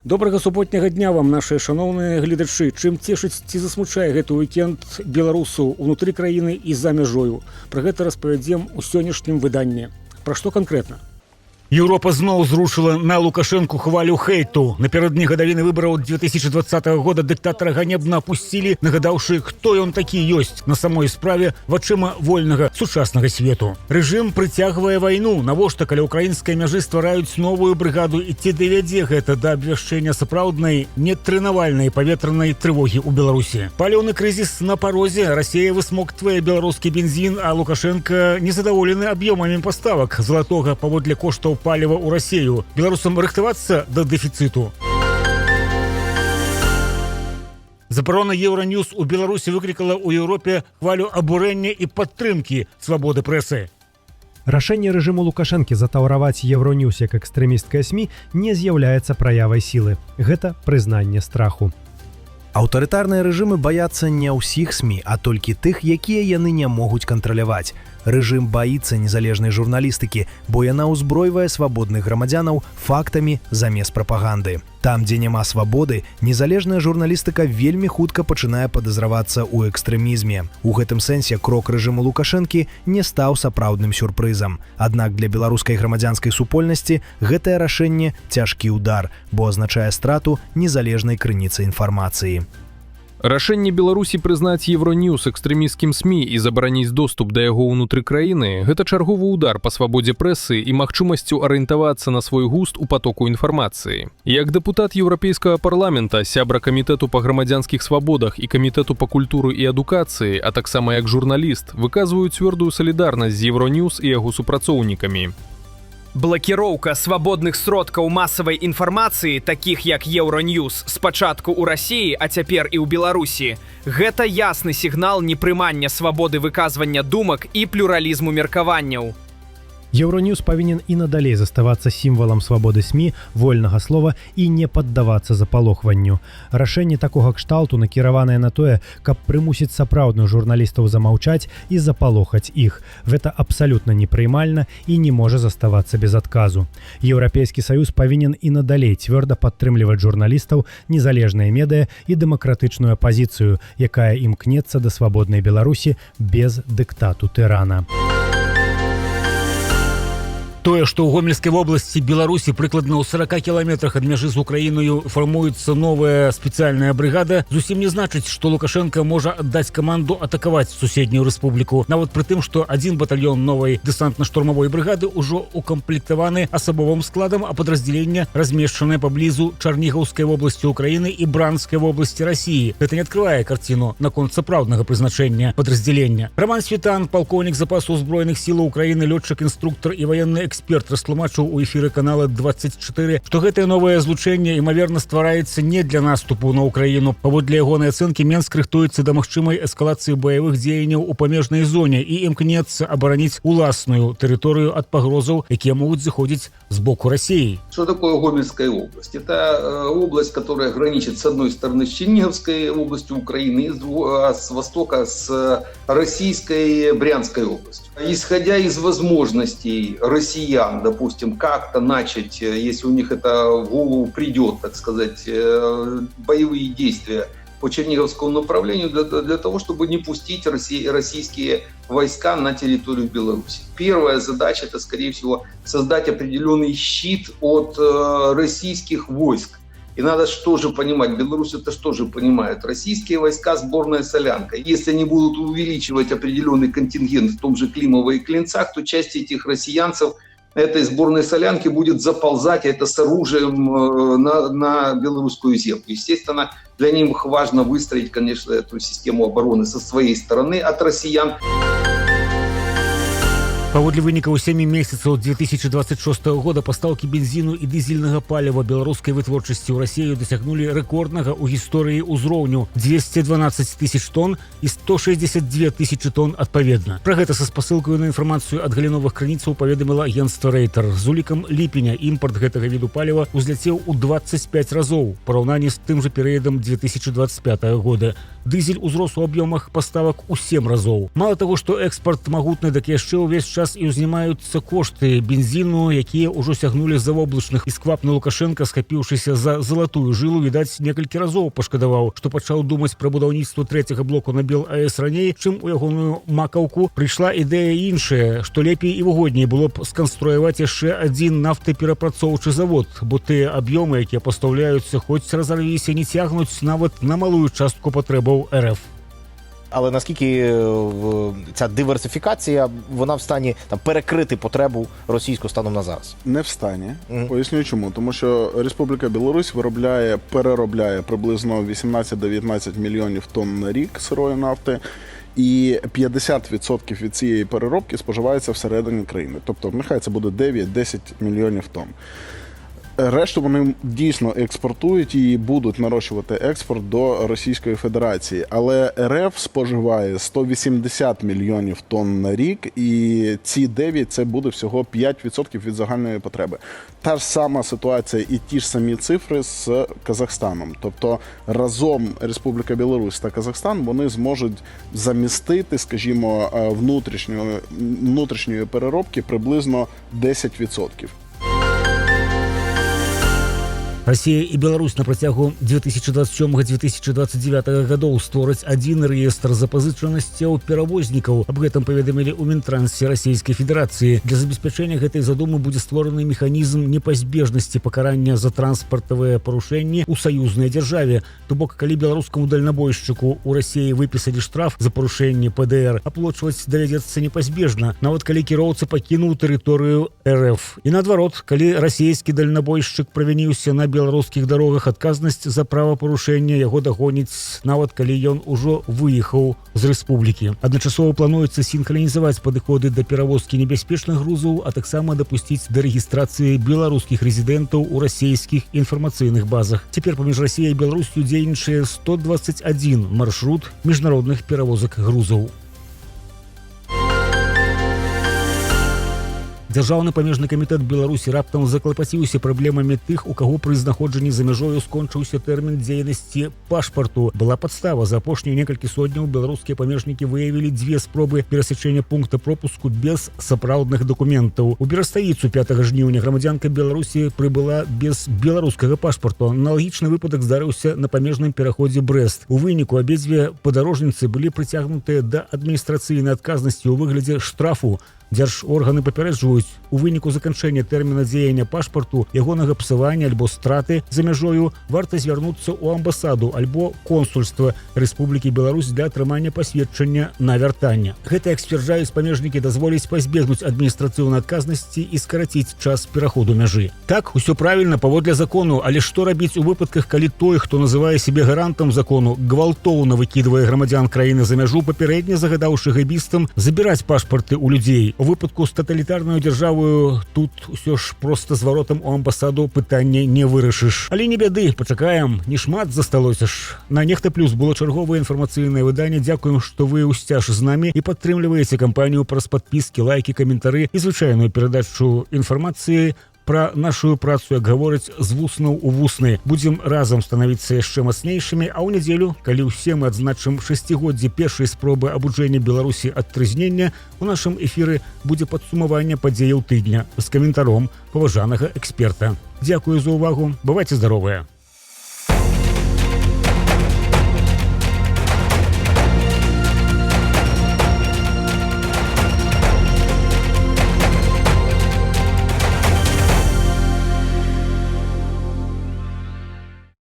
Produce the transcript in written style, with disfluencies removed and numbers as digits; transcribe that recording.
Добрага суботняга дня вам, наши шановныя гледачы. Чым цешыць ці засмучае гэты уікенд беларусаў унутры краіны і за мяжою? Пра гэта распавядзем у сённяшнім выданні. Пра што канкрэтна? Еўропа зноў зрушыла на Лукашэнку хвалю хейту. Напярэдадні гадавіны выбараў 2020 года дыктатара ганебна апусцілі, нагадаўшы, хто ён такі ёсць на самой справе вачыма вольнага сучаснага свету. Рэжым прыцягвае вайну. Навошта, каля ўкраінскай мяжы ствараюць новую брыгаду, і ці давядзе гэта да абвяшчэння сапраўднай нетрэнавальнай паветранай трывогі ў Беларусі? Паліўны крызіс на парозе. Расія высмоктвае беларускі бензін, а Лукашенко незадаволены аб'ёмамі паставак залатога паводле коштаў паліва ў Расію. Беларусам рыхтавацца да дэфіцыту. Забарона Еўраньюз у Беларусі выклікала ў Еўропе хвалю абурэння і падтрымкі свабоды прэсы. Рашэнне рэжыму Лукашэнкі затаўраваць Еўроньюз як экстрэмісткае СМІ не з'яўляецца праявай сілы. Гэта прызнанне страху. Аўтарытарныя рэжымы баяцца не ўсіх СМІ, а толькі тых, якія яны не могуць кантраляваць. Рэжым баіцца незалежнай журналістыкі, бо яна ўзбройвае свабодных грамадзянаў фактамі замест прапаганды. Там, дзе няма свабоды, незалежная журналістыка вельмі хутка пачынае падазравацца ў экстрэмізме. У гэтым сэнсе крок рэжыму Лукашэнкі не стаў сапраўдным сюрпрызам. Аднак для беларускай грамадзянскай супольнасці гэтае рашэнне цяжкі ўдар, бо азначае страту незалежнай крыніцы інфармацыі. Рашэнне Беларусі прызнаць Еўроньюз экстрэмісцкім СМІ і забараніць доступ да яго ўнутры краіны – гэта чарговы ўдар па свабодзе прэсы і магчымасцю арыентавацца на свой густ у патоку інфармацыі. Як дэпутат Еўрапейскага парламента, сябра камітэту па грамадзянскіх свабодах і камітэту па культуры і адукацыі, а таксама як журналіст, выказваю цвёрдую салідарнасць з Еўроньюз і яго супрацоўнікамі. Блакіроўка свабодных сродкаў масавай інфармацыі, такіх як Еўроньюз, спачатку ў Расіі, а цяпер і ў Беларусі, гэта ясны сігнал непрымання свабоды выказвання думак і плюралізму меркаванняў. Еўроньюз павінен і надалей заставацца сімвалам свабоды СМІ, вольнага слова і не паддавацца запалохванню. Рашэнне такога кшталту накіраванае на тое, каб прымусіць сапраўдных журналістаў замаўчаць і запалохаць іх. Гэта абсалютна непрыймальна і не можа заставацца без адказу. Еўрапейскі саюз павінен і надалей цвёрда падтрымліваць журналістаў, незалежныя медыя і дэмакратычную апазіцыю, якая імкнецца да свабоднай Беларусі без дыктату тырана. Тое, што ў Гомельскай вобласці Беларусі прыкладна ў 40 кіламетрах ад мяжы з Украінаю фармуецца новая спецыяльная брыгада, зусім не значыць, што Лукашенко можа аддаць каманду атакаваць суседнюю рэспубліку. Нават пры тым, што адзін батальён новай дэсантна-штурмавой брыгады ўжо укамплектаваны асабовым складам, а падраздзялення размешчанае паблізу Чарнігаўскай вобласці Украіны і Бранскай вобласці Расіі. Гэта не адкрывае карціну наконт сапраўднага прызначэння падраздзялення. Роман Светан, палкоўнік запасу ўзброеных сілаў Украіны, лётчык-інструктар і ваенны эксперт растлумачыў у эфіры канала 24, што гэтае новае злучэнне імаверна ствараецца не для наступу на Украіну. Паводле ягонай ацэнкі, Менск рыхтуецца да магчымай эскалацыі баявых дзеянняў у памежнай зоне і імкнецца абараніць уласную тэрыторыю ад пагрозаў, якія могуць заходзіць з боку России. Что такое Гомельская область? Это область, которая граничит с одной стороны с Черниговской областью Украины, а с востока с российской Брянской областью. Исходя из возможностей россиян, допустим, как-то начать, если у них это в голову придет, так сказать, боевые действия по Черниговскому направлению для того, чтобы не пустить российские войска на территорию Беларуси. Первая задача – это, скорее всего, создать определенный щит от российских войск. И надо что же понимать, Беларусь это что же понимает? Российские войска – сборная солянка. Если они будут увеличивать определенный контингент в том же Климово и Клинцах, то часть этих россиянцев этой сборной солянки будет заползать это с оружием на белорусскую землю. Естественно, для них важно выстроить, конечно, эту систему обороны со своей стороны от россиян. Паводле вынікаў 7 месяцаў 2026 года пастаўкі бензіну і дызельнага паліва беларускай вытворчасці ў Расію дасягнулі рэкорднага ў гісторыі ўзроўню 212 тысяч тонн і 162 тысячы тонн адпаведна. Пра гэта са спасылкаю на інфармацыю ад галіновых крыніцаў паведаміла агенцтва Рейтер. З улікам ліпеня імпарт гэтага віду паліва узляцеў у 25 разоў у параўнанні з тым жа перыядам 2025 года. Дызель узрос у аб'ёмах паставак у 7 разоў. Мала таго, што экспарт магутны, так яшчэ ўвесь час час і ўзнімаюцца кошты бензіну, якія ўжо сягнулі завоблачных, і сквапны Лукашенко, схапіўшыся за залатую жылу, відаць, некалькі разоў пашкадаваў, што пачаў думаць пра будаўніцтва трэцяга блоку на БелАЭС раней, чым у ягоную макаўку прыйшла ідэя іншая, што лепей і выгодней было б сканструяваць яшчэ адзін нафтаперапрацоўчы завод, бо тыя аб'ёмы, якія пастаўляюцца, хоць разарвіся, не цягнуць нават на малую частку патрэбаў РФ. Але наскільки ця диверсифікація, вона в стані там перекрити потребу російського станом на зараз? Не в стані. Поясню чому. Тому що Республіка Білорусь переробляє приблизно 18-19 мільйонів тонн на рік сирої нафти, і 50% від цієї переробки споживається всередині країни. Тобто, нехай це буде 9-10 мільйонів тонн. Решту вони дійсно експортують і будуть нарощувати експорт до Російської Федерації. Але РФ споживає 180 мільйонів тонн на рік, і ці 9 – це буде всього 5% від загальної потреби. Та ж сама ситуація і ті ж самі цифри з Казахстаном. Тобто разом Республіка Білорусь та Казахстан, вони зможуть замістити, скажімо, внутрішньої переробки приблизно 10%. Россия и Беларусь на працягу 2027-2029 гадоў створаць адзін рэестр запазычанасцяў перавознікаў. Аб гэтым паведамілі ў Мінтрансе Расійскай Федэрацыі. Для забеспячэння гэтай задумы будзе створаны механізм непазбежнасці пакарання за транспартавыя парушэнні ў саюзнай дзяржаве. То бок, калі беларускаму дальнабойшчыку ў Расіі выпісалі штраф за парушэнне ПДР, аплочваць давядзецца непазбежна, нават калі кіроўца пакінуў тэрыторыю РФ. І наадварот, калі расійскі дальнабойшчык правініўся на беларускіх дарогах, адказнасць за правапарушэнне яго дагоніць, нават калі ён ужо выехаў з рэспублікі. Адначасова плануецца сінхранізаваць падыходы да перавозкі небяспечных грузаў, а таксама дапусціць да рэгістрацыі беларускіх рэзідэнтаў у расійскіх інфармацыйных базах. Цяпер паміж Расіяй і Беларусью дзейнічае 121 маршрут міжнародных перавозак грузаў. Дзяржаўны памежны камітэт Беларусі раптам заклапаціўся праблемамі тых, у каго пры знаходжанні за мяжою скончыўся тэрмін дзейнасці пашпарту. Была падстава. За апошнія некалькі сотняў беларускія памежнікі выявілі 2 спробы перасячэння пункта пропуску без сапраўдных дакументаў. У Берастаіцу 5 жніўня грамадзянка Беларусі прыбыла без беларускага пашпарту. Аналагічны выпадак здарыўся на памежным пераходзе Брэст. У выніку абедзве падарожніцы былі прыцягнутыя да адміністрацыйнай адказнасці ў выглядзе штрафу. Дзяржорганы папярэджваюць, у выніку заканчэння тэрміна дзеяння пашпарту, ягонага псавання альбо страты за мяжою варта звярнуцца ў амбасаду альбо консульства Рэспублікі Беларусь для атрымання пасведчання на вяртанне. Гэта, як сцвярджаюць памежнікі, дазволіць пазбегнуць адміністрацыйнай адказнасці і скараціць час пераходу мяжы. Так, усё правільна паводле закону, але што рабіць у выпадках, калі той, хто называе сябе гарантам закону, гвалтоўна выкідвае грамадзян краіны за мяжу, папярэдне загадаўшы гэбістам забіраць пашпарты ў людзей. У выпадку з таталітарнаю дзяржавою тут усё ж проста зваротам у амбасаду пытанне не вырашыш. Але не бяды, пачакаем, не шмат засталося ж. На Нехта Плюс было чарговае інфармацыйнае выданне. Дзякуем, што вы ўсцяж з намі і падтрымліваеце кампанію праз падпіскі, лайкі, каментары і звычайную перадачу інфармацыі пра нашу працу, як гавораць, з вуснаў у вусны. Будзем разам станавіцца яшчэ мацнейшымі, а ў нядзелю, калі ўсе мы адзначым 6годдзе першай спробы абуджэння Беларусі ад трызнення, у нашым эфіры будзе падсумаванне падзеяў тыдня з каментаром паважанага эксперта. Дзякую за ўвагу, бывайце здаровыя.